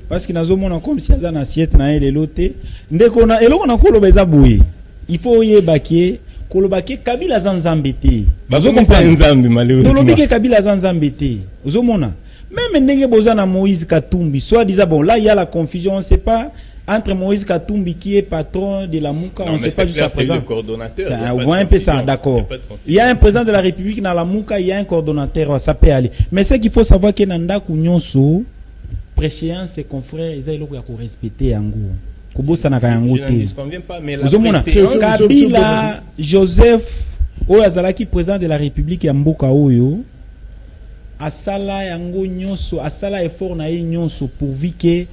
parce que nazomona comme si azana assiette na ele lote ndeko na eloko na koloba eza boye. Il faut yebake kolobake Kabila zanzambete. Bazo comprendre nzambe malheureusement. Tolobike Kabila zanzambete. Ozomona. Même ndenge bozana Moïse Katumbi, soit disant bon là il y a la confusion, on sait pas entre Moïse Katumbi qui est patron de la Mouka, on ne sait pas jusqu'à présent. Le coordonnateur. On voit un peu ça, d'accord. Il y a un président de la République dans la Mouka, il y a un coordonnateur, ça peut aller. Mais ce qu'il faut savoir que Nanda Kunyonso, préchéance, ses confrères, ils ont respecté Yango. Kubosa na Kayango. Je n'en disconviens pas, mais la Ozomona, préséance... Kabila, Joseph, Oyazalaki, président de la République ya Mboka Oyo, asala yango nyonso, asala effort na ye nyonso pourvu que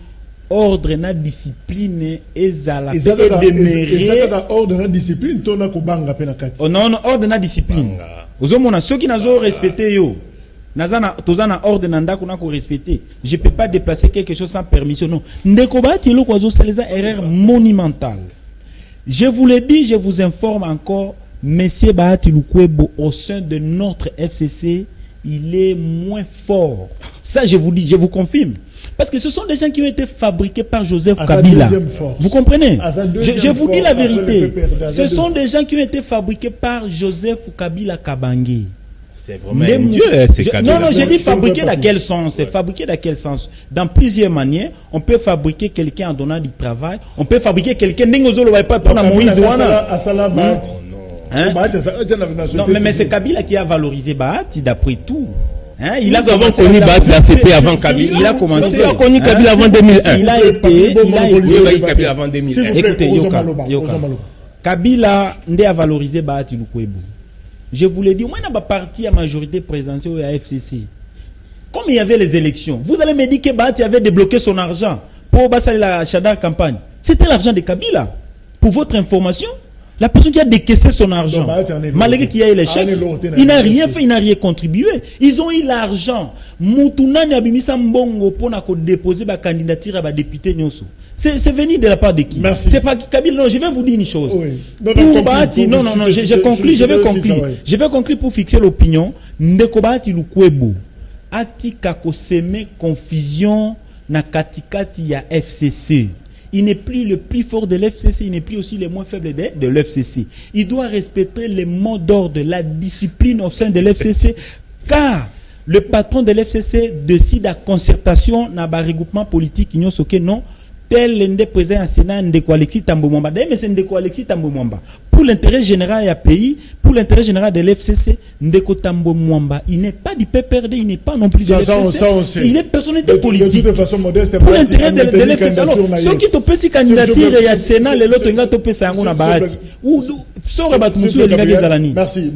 ordre na discipline ezala ezaka ordre na discipline tona ko banga pe na kati. Oh non, ordre na discipline. Ozomona soki nazo respecter yo. Nazana tozana ordre na ndako na ko respecter. Je peux pas déplacer quelque chose sans permission. Non. Ndeko ba ti lo ko zo saleza erreur monumentale. Je vous le dis, je vous informe encore, Monsieur Bahati Lukwebo au sein de notre FCC, il est moins fort. Ça je vous dis, je vous confirme. Parce que ce sont des gens qui ont été fabriqués par Joseph Kabila. Vous comprenez? Je vous dis la vérité. Ce sont des gens qui ont été fabriqués par Joseph Kabila Kabange. C'est vraiment un dieu, c'est Kabila. Non, je dis fabriquer dans quel sens? C'est fabriquer dans quel sens? Dans plusieurs manières. On peut fabriquer quelqu'un en donnant du travail. On peut fabriquer quelqu'un. Moïse. Non, mais c'est Kabila qui a valorisé Bahati d'après tout. Hein, il a connu Bahati avant Kabila. Il a commencé. Il a connu Kabila avant 2001. Il a été Kabila avant 2001. Écoutez, Yoka. Kabila a valorisé Bahati Lukwebo. Je vous l'ai dit, moi, dans ma partie à majorité présidentielle à FCC, comme il y avait les élections, vous allez me dire que Bahati avait débloqué son argent pour passer la Chadar campagne. C'était l'argent de Kabila. Pour votre information, la personne qui a décaissé son argent, malgré qu'il y a eu l'échec, il n'a rien fait, il n'a rien contribué. Ils ont eu l'argent. Moutounani Abimisa Mbongo pour déposer ma candidature à député Nyoso. C'est venu de la part de qui? Merci. C'est pas Kabila. Non, je vais vous dire une chose. Oui. Pour Bahati, non, je conclue, je vais conclure. Je vais conclure pour fixer l'opinion. Ndeko Bahati Lukwebo ati kako seme confusion na katikati ya FCC. Il n'est plus le plus fort de l'FCC, il n'est plus aussi le moins faible de l'FCC. Il doit respecter les mots d'ordre, la discipline au sein de l'FCC, car le patron de l'FCC décide à concertation dans le regroupement politique, il n'y a non, tel l'un présent à Sénat, Ndeko Alexis Tambo Mwamba. D'ailleurs, mais c'est Ndeko Alexis Tambo Mwamba. Pour l'intérêt général du pays, pour l'intérêt général de l'FCC, Ndeko Tambo Mwamba, il n'est pas du PPRD, il n'est pas non plus de l'FCC. Il est personnalité politique. De façon modeste, pour l'intérêt de l'FCC. Alors, ceux qui t'ont fait candidature et à Sénat, les autres, ils ont fait ça en Bahati. Ou, sort à Moussou et Lingagi Zalani. Merci.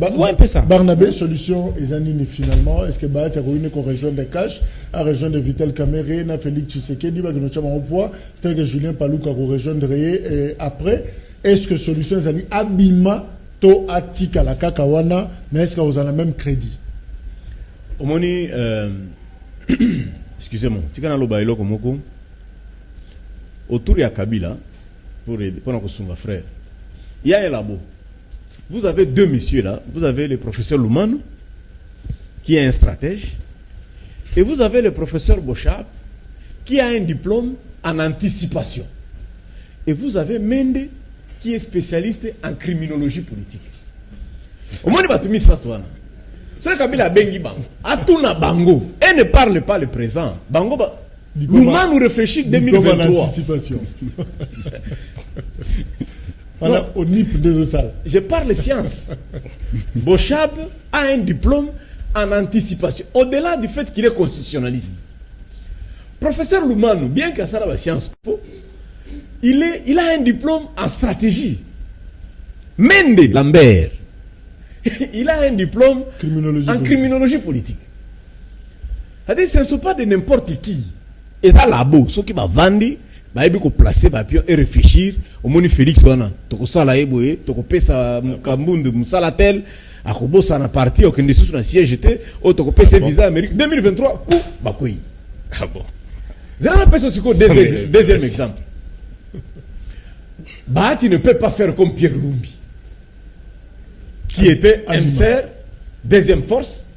Barnabé, solution, Ezanini finalement. Est-ce que Bahati a réuni qu'on rejoigne des caches, à rejoindre Vital Kamere, na Félix Tshisekedi, que nous sommes en voie, tel que Julien Palouka qu'on rejoindre et après, est-ce que solution Ezani Abima to atika la kakawana, mais est-ce que vous avez le même crédit? Omoni, excusez-moi, Tikana Lobailo Komoko, autour de Kabila, pour nos frères, il y a un labo. Vous avez deux messieurs là. Vous avez le professeur Loumane, qui est un stratège, et vous avez le professeur Bochab, qui a un diplôme en anticipation. Et vous avez Mende, qui est spécialiste en criminologie politique. Au moins, il va ça, toi. C'est Kabila Bengi Bango. Atuna Bango. Elle ne parle pas le présent. Bango, Loumane nous réfléchit 2023. En anticipation. Voilà, au NIP de salle. Je parle science. Bochab a un diplôme en anticipation. Au-delà du fait qu'il est constitutionnaliste. Professeur Loumane, bien qu'à ça la science po, il a un diplôme en stratégie. Mende Lambert, il a un diplôme en criminologie politique. C'est-à-dire, ce ne sont pas de n'importe qui. Et ça, là-bas, ceux qui vont vendre, ils vont placer et réfléchir. Au moni Félix, tu as ça, tu as pesa Mukambundu, Musalatel, à Kobosa na parti, au Kende sous la siège, tu as pesa visa Amérique 2023. Bakoui. Ah bon. C'est la personne qui deuxième exemple. Bahati ne peut pas faire comme Pierre Lumbi, qui était MCR, deuxième force,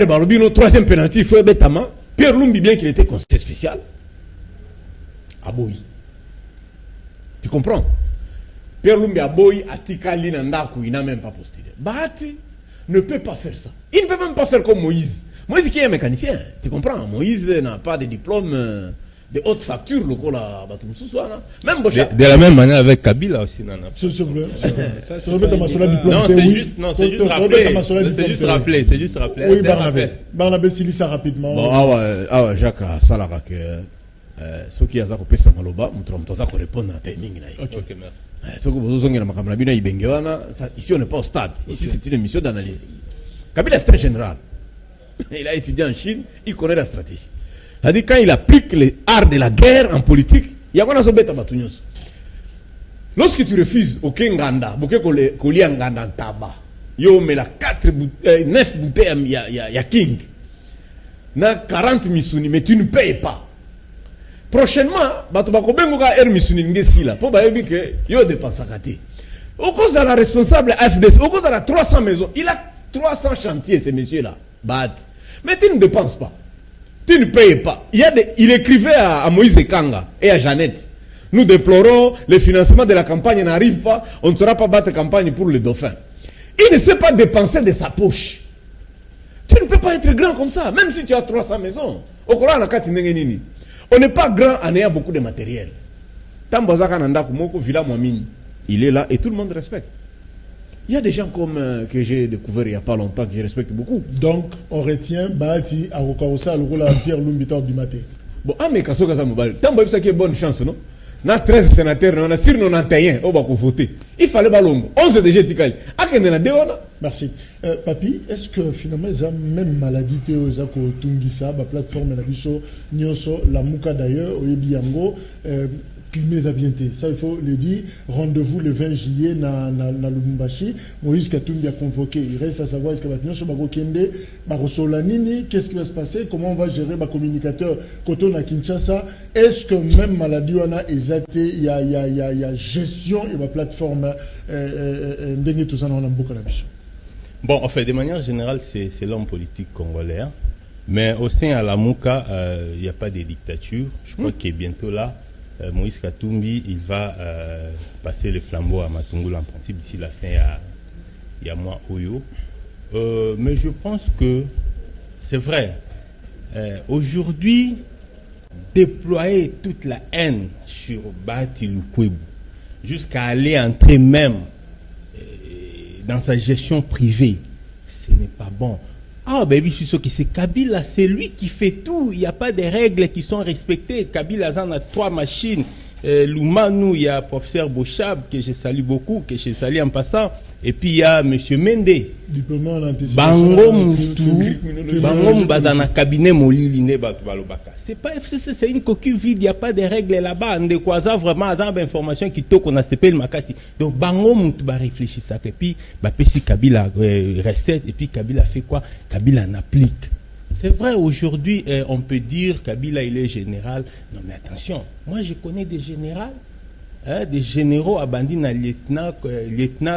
Balobino, troisième penalty, il faut Betama. Pierre Lumbi, bien qu'il était conseiller spécial, à Boy. Tu comprends? Pierre Lumbi à Boy, à Tikali Nandaku, il n'a même pas postulé. Bahati ne peut pas faire ça. Il ne peut même pas faire comme Moïse. Moïse qui est un mécanicien, tu comprends? Moïse n'a pas de diplôme de haute facture, le coup là, même de la même manière avec Kabila aussi, non? S'il vous plaît. Non, c'est juste rappeler. Oui, Barnabé Silissa rapidement. Bon, Jacques Salara que ce qui a ça coupé ça maloba, nous ça répondre à timing là. Ok, merci. Ce que vous avez makamla bina ibengewana, ici on n'est pas au stade. Ici c'est une émission d'analyse. Kabila c'est un général. Il a étudié en Chine, il connaît la stratégie. C'est-à-dire quand il applique les arts de la guerre en politique, il y a quoi dans ce bête à Batunios. Lorsque tu refuses aucun ganda, beaucoup colis en ganda en tabac, yo mais la 9 bouteilles ya King, na 40 misuni, mais tu ne payes pas. Prochainement, bato bako bengo ka misuni ngesi là, pour bayebi que yo dépense raté. Au cause de la responsable AFDS, au cause de la 300 maisons, il a 300 chantiers ces messieurs là, bat. Mais tu ne dépenses pas. Tu ne payes pas. Il écrivait à Moïse Kanga et à Jeannette. Nous déplorons, le financement de la campagne n'arrive pas, on ne saura pas battre campagne pour le dauphin. Il ne sait pas dépenser de sa poche. Tu ne peux pas être grand comme ça, même si tu as 300 maisons. On n'est pas grand en ayant beaucoup de matériel. Il est là et tout le monde respecte. Il y a des gens comme que j'ai découvert il n'y a pas longtemps que je respecte beaucoup. Donc, on retient Bahati à Rokaosa, le rôle de Pierre Lumbi du matin. Bon, mais quand ça mobile, tant que ça qui est bonne chance, non? On a 13 sénateurs, on a sur 91, on va voter. Il fallait ballon. 11 déjà tikali. Merci. Papi, est-ce que finalement, ils ont même maladie Théozako Tungisa, la plateforme Nabiso, Nyoso, la Mouka d'ailleurs, Oyebiyango, ça il faut le dire. Rendez-vous le 20 juillet na Lubumbashi. Moïse Katumbi a convoqué. Il reste à savoir est-ce que Batnyoso Bagokende, Barosolanini, qu'est-ce qui va se passer, comment on va gérer les communicateurs Koto na Kinshasa. Est-ce que même maladie on a exaté, il y a gestion et la plateforme Ndenge tout ça dans la boucle. Bon, en fait, de manière générale, c'est l'homme politique congolais. Hein. Mais au sein à la Mouka, il n'y a pas de dictature. Je crois qu'il est bientôt là. Moïse Katumbi, il va passer le flambeau à Matungulu en principe d'ici la fin il y a mois Oyo. Mais je pense que c'est vrai. Aujourd'hui, déployer toute la haine sur Bahati Lukwebo jusqu'à aller entrer même dans sa gestion privée, ce n'est pas bon. Ah, ben oui, je suis sûr que c'est Kabila, c'est lui qui fait tout. Il n'y a pas de règles qui sont respectées. Kabila en a 3 machines. L'Oumanou, il y a professeur Bochab, que je salue beaucoup, que je salue en passant. Et puis il y a M. Mende. Bango Moutou, Bango Mbazana cabinet Molili Balobaka. C'est pas FCC, c'est une coquille vide, il n'y a pas de règles là-bas. On décoisa vraiment à information qui toque, on a CP le Makassi. Donc Bango Moutou va réfléchir ça. Et puis, si Kabila recette, et puis Kabila fait quoi? Kabila en applique. C'est vrai, aujourd'hui, on peut dire Kabila, il est général. Non, mais attention, moi je connais des généraux. Des généraux abandis à lieutenant,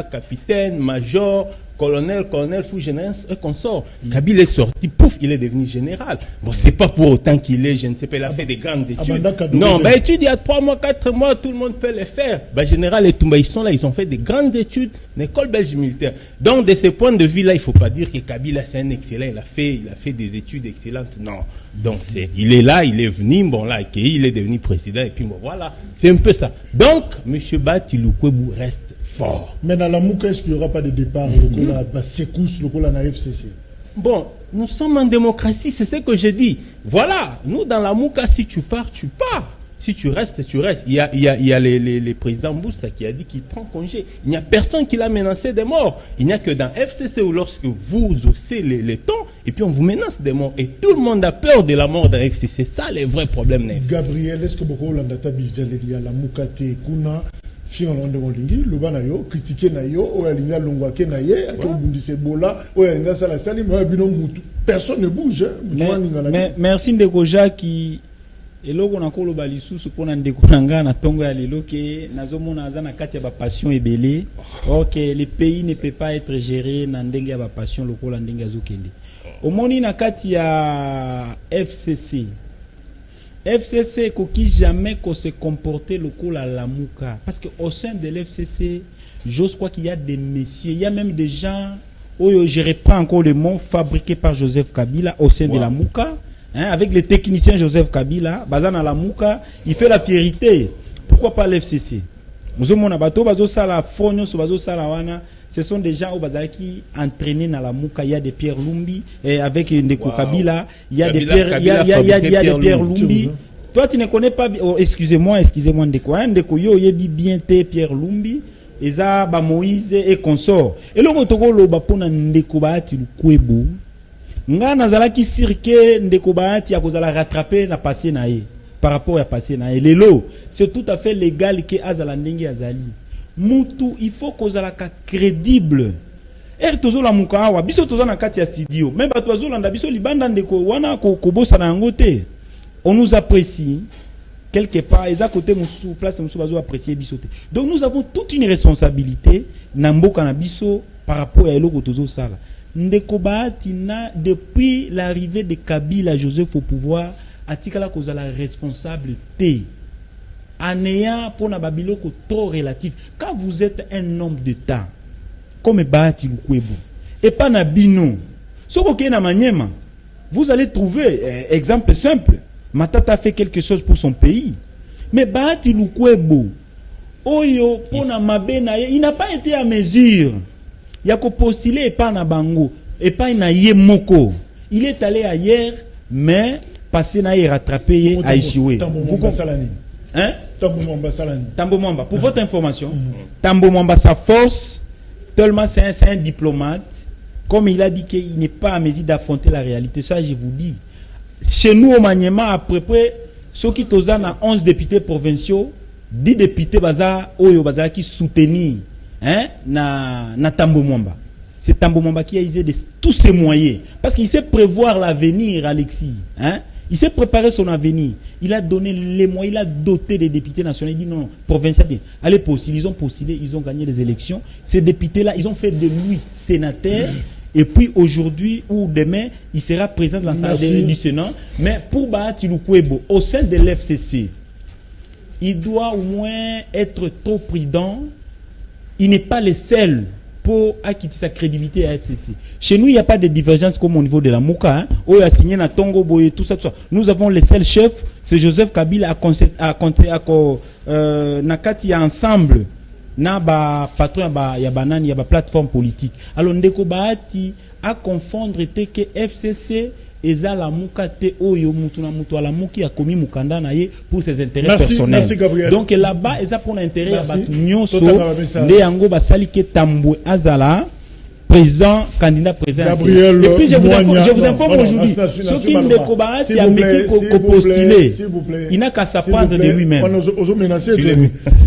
capitaine, major, colonel, fou-général, et consort. Kabila est sorti, pouf, il est devenu général. Bon, c'est pas pour autant qu'il est, je ne sais pas, il a fait des grandes études. Non, bah, études, il y a 3 mois, 4 mois, tout le monde peut les faire. Bah, général et Toumba, ils sont là, ils ont fait des grandes études, l'école belge militaire. Donc, de ce point de vue-là, il faut pas dire que Kabila, c'est un excellent, il a fait des études excellentes. Non. Donc, il est là, il est venu, bon, là, il est devenu président, et puis bon, voilà. C'est un peu ça. Donc, M. Bahati Lukwebo reste fort. Mais dans la Mouka, est-ce qu'il n'y aura pas de départ, la secousse, la FCC? Bon, nous sommes en démocratie, c'est ce que je dis. Voilà, nous, dans la Mouka, si tu pars, tu pars. Si tu restes, tu restes. Il y a les présidents Boussa qui a dit qu'il prend congé. Il n'y a personne qui l'a menacé de mort. Il n'y a que dans FCC où lorsque vous haussez les tons, et puis on vous menace de mort. Et tout le monde a peur de la mort dans FCC. C'est ça le vrai problème. Gabriel, est-ce que beaucoup de la Mouka te kuna fion londe molingi luba na yo critiquer na yo o alinga longwa ke na ye akobundise bola o alinga sala sali mo bino mutu personne ne bouge mais merci Ndeko Jacques qui eloko na koloba lisusu pona ndeko nanga na tongo ya lelo ke nazomona aza na kati ya ba passion ebele. OK, le pays ne peut pas être géré na ndenge ya ba passion lokola ndenge azokende. Omoni na kati ya FCC. FCC koki jamais qu'on se comporter lokola lamuka parce que au sein de l'FCC, j'ose croire qu'il y a des messieurs, il y a même des gens je reprends encore le mot fabriqué par Joseph Kabila au sein de la Mouka. Hein, avec les techniciens Joseph Kabila, Bazana la Mouka, il fait la fierté. Pourquoi pas l'FCC? Ce sont des gens qui entraînés dans la Mouka. Il y a des Pierre Lumbi et avec Ndeko Kabila, il y a des Pierre Lumbi. Toi tu ne connais pas excusez-moi Ndeko. Ndeko yo yebi bien te Pierre Lumbi, Eza ba Moïse et consort. Et le motokolo ba pona Ndeko Bahati Lukwebo. Nga nazalaki sirke Ndeko Bahati ya kozala rattraper na passé na ye par rapport à passé na ye lelo c'est tout à fait légal que azala ndenge azali mutu il faut kozala ka crédible tozo la muka wa biso tozo na kati ya studio même ba tozo landa biso libanda ndeko wana ko bossa na ngote on nous apprécie quelque part eza côté musu place musu bazo apprécier biso te donc nous avons toute une responsabilité na mboka na biso par rapport à eloko tozo sala. Ndeko Bahati na depuis l'arrivée de Kabila Joseph au pouvoir atikala kozala responsable T anéa pour na babiloko trop relatif quand vous êtes un homme d'État comme Bahati Lukwebo et pas na bino soko ke na Maniema vous allez trouver exemple simple Matata fait quelque chose pour son pays mais Bahati Lukwebo oyo pour na mabena il n'a pas été à mesure. Il y a qu'au postuler et pas na bango et pas na yemoko. Il est allé ailleurs mais passé na y rattrapé à Ishiwe. Hein? Tambo Mwamba. Pour votre information, Tambo Mwamba sa force tellement c'est un diplomate comme il a dit qu'il n'est pas à mesure d'affronter la réalité. Ça je vous dis. Chez nous au Maniema à peu près ceux qui tozan à 11 députés provinciaux, 10 députés baza oyo baza qui soutenir hein, na Tambo Mwamba. C'est Tambo Mwamba qui a usé de tous ses moyens. Parce qu'il sait prévoir l'avenir, Alexis. Hein? Il sait préparer son avenir. Il a donné les moyens, il a doté des députés nationaux. Il dit non, provincial, bien. Allez postuler. Ils ont postulé, ils ont gagné les élections. Ces députés-là, ils ont fait de lui sénateur. Et puis aujourd'hui ou demain, il sera président de l'Assemblée du Sénat. Mais pour Bahati Lukwebo, au sein de l'FCC, il doit au moins être trop prudent. Il n'est pas le seul pour acquitter sa crédibilité à FCC. Chez nous, il n'y a pas de divergence comme au niveau de la Mouka. Hein. Où il a signé na Tongo Boye, tout ça, tout ça. Nous avons le seul chef, c'est Joseph Kabila Nakati ensemble. Na ba patron ya banani ya ba plateforme politique. Alors Ndeko Bahati a confondre te que FCC eza la muka te oyo mutu na mutu ala muki a commis mukanda na ye pour ses intérêts personnels. Merci Gabriel. Donc là-bas eza pour l'intérêt ya batu nyonso nde yango basali ke Tambwe azala président candidat président. Gabriel. Et puis je vous informe aujourd'hui ce qui Ndeko Bahati a meki ko postuler. Il n'a qu'à s'apprendre de lui-même. On menacer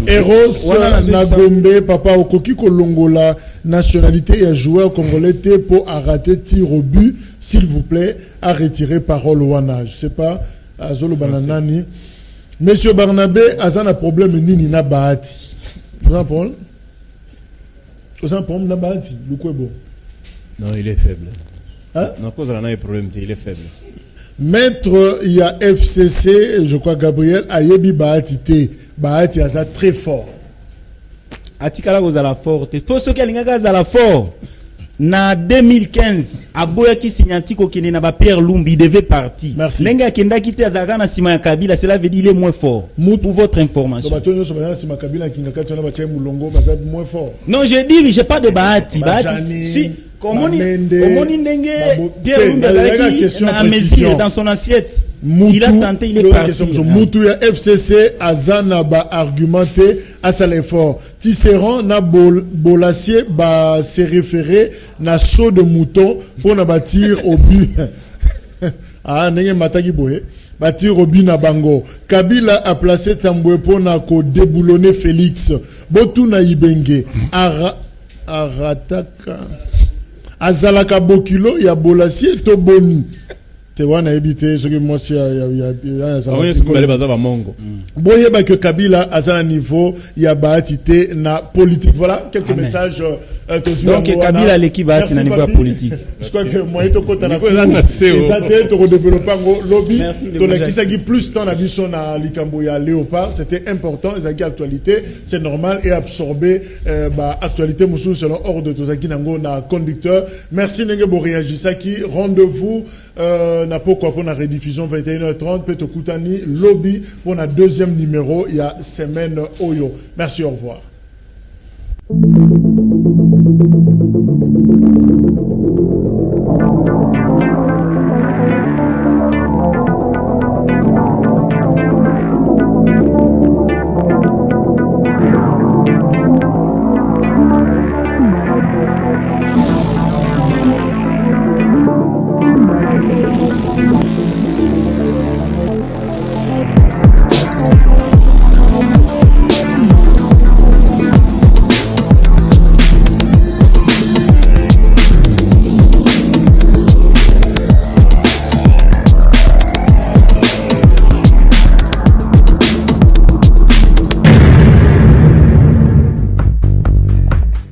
Eros Nagombe papa okoki kolongola nationalité et joueur congolais pour arrêter tir au but s'il vous plaît à retirer parole au wana. Je sais pas Azolo Bananani. Monsieur Barnabé azana problème nini na Bahati. Jean-Paul na Bahati Lukwebo. Non, il est faible. Hein? Non, cause on a un problème, il est faible. Maître, il y a FCC, je crois Gabriel, Ayebi Bahati T. Bahati a ça très fort. Atikala kozala fort. Tout ce qui a l'ingaga zala fort. Na 2015, Aboya qui signati ko kene na ba Pierre Lumbi, il devait partir. Merci. Nenga kenda kite azaka na sima ya Kabila, cela veut dire il est moins fort. Pour votre information. Non, je dis, j'ai pas de Bahati. Bahati, si, comment on ndenge Pierre Lumbi azaki na mesure dans son assiette. Il a tenté, il est parti. Moutou ya FCC azana ba argumenté à sa l'effort. Tisserand na bolassier ba se référer na saut de mouton pour na bâtir au but. Ah nenge mataki boye. Bâtir au but na bango. Kabila a placé Tambwe pour na ko déboulonner Félix. Botu na Ibenge. Arataka. Azalaka bokilo ya bolassier to boni. te wana ebité ce que moi si bale baza bamongo boyeba que Kabila azana niveau ya baatité na politique. Voilà quelques Amen. messages Donc Kabila l'équipe va na niveau politique. Je crois que moi to kota na CEO. ça te to développer ngo lobby Merci de to la vous kisaki plus temps na biso na likambo ya Léopard, c'était important, ezaki actualité, c'est normal et absorber ba actualité musu selon ordre to zaki nango na conducteur. Merci nenge bo réagisaki, rendez-vous na pourquoi pour la rediffusion 21h30 peut kutani lobby pour la deuxième numéro il y a semaine Oyo. Merci, au revoir.